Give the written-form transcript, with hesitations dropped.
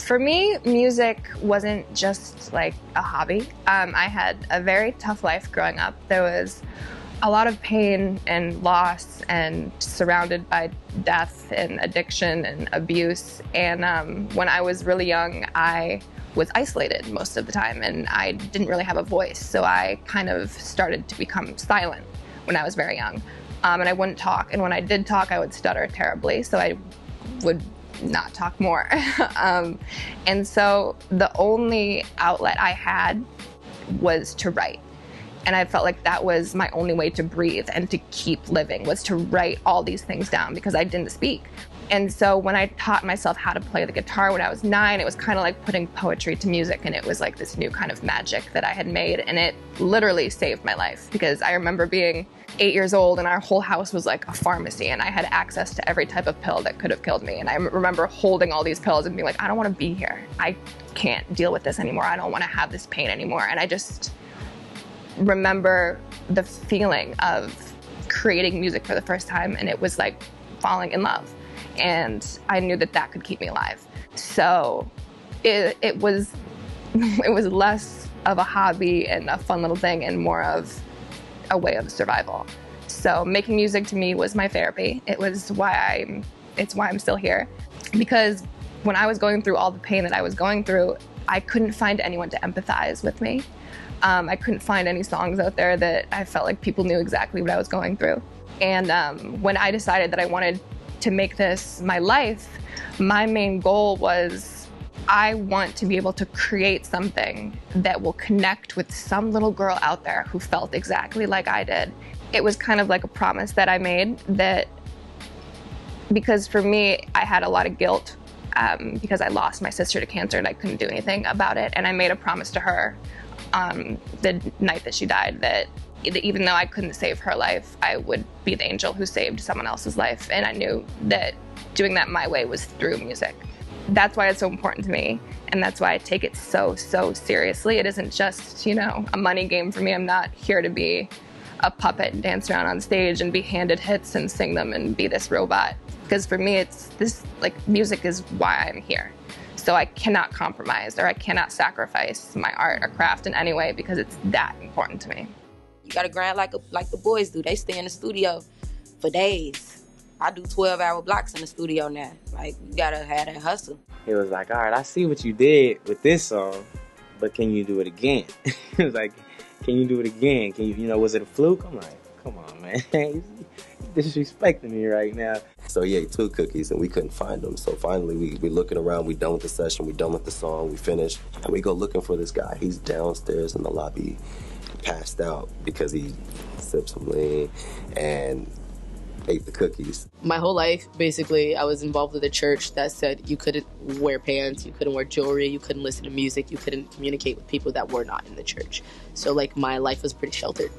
For me, music wasn't just like a hobby. I had a very tough life growing up. There was a lot of pain and loss and surrounded by death and addiction and abuse. And when I was really young, I was isolated most of the time and I didn't really have a voice. So I kind of started to become silent when I was very young. And I wouldn't talk. And when I did talk, I would stutter terribly. So I would not talk more. And so the only outlet I had was to write. And I felt like that was my only way to breathe and to keep living, was to write all these things down because I didn't speak. And so when I taught myself how to play the guitar when I was 9, it was kind of like putting poetry to music, and it was like this new kind of magic that I had made, and it literally saved my life because I remember being 8 years old and our whole house was like a pharmacy and I had access to every type of pill that could have killed me. And I remember holding all these pills and being like, I don't want to be here. I can't deal with this anymore. I don't want to have this pain anymore. And I just remember the feeling of creating music for the first time, and it was like falling in love. And I knew that that could keep me alive. So it was less of a hobby and a fun little thing and more of a way of survival. So making music to me was my therapy. It's why I'm still here. Because when I was going through all the pain that I was going through, I couldn't find anyone to empathize with me. I couldn't find any songs out there that I felt like people knew exactly what I was going through. And when I decided that I wanted to make this my life, my main goal was I want to be able to create something that will connect with some little girl out there who felt exactly like I did. It was kind of like a promise that I made, that because for me, I had a lot of guilt because I lost my sister to cancer and I couldn't do anything about it. And I made a promise to her the night that she died that even though I couldn't save her life, I would be the angel who saved someone else's life. And I knew that doing that my way was through music. That's why it's so important to me. And that's why I take it so, so seriously. It isn't just, a money game for me. I'm not here to be a puppet and dance around on stage and be handed hits and sing them and be this robot. Because for me, it's this, music is why I'm here. So I cannot compromise or I cannot sacrifice my art or craft in any way because it's that important to me. You gotta grind like the boys do. They stay in the studio for days. I do 12-hour blocks in the studio now. You gotta have that hustle. He was like, all right, I see what you did with this song, but can you do it again? He was like, can you do it again? Can you, was it a fluke? I'm like, come on, man. You're disrespecting me right now. So yeah, he took cookies and we couldn't find them. So finally we looking around, we done with the session, we done with the song, we finished, and we go looking for this guy. He's downstairs in the lobby, passed out because he sipped some lean and ate the cookies. My whole life, basically, I was involved with a church that said you couldn't wear pants, you couldn't wear jewelry, you couldn't listen to music, you couldn't communicate with people that were not in the church. So my life was pretty sheltered.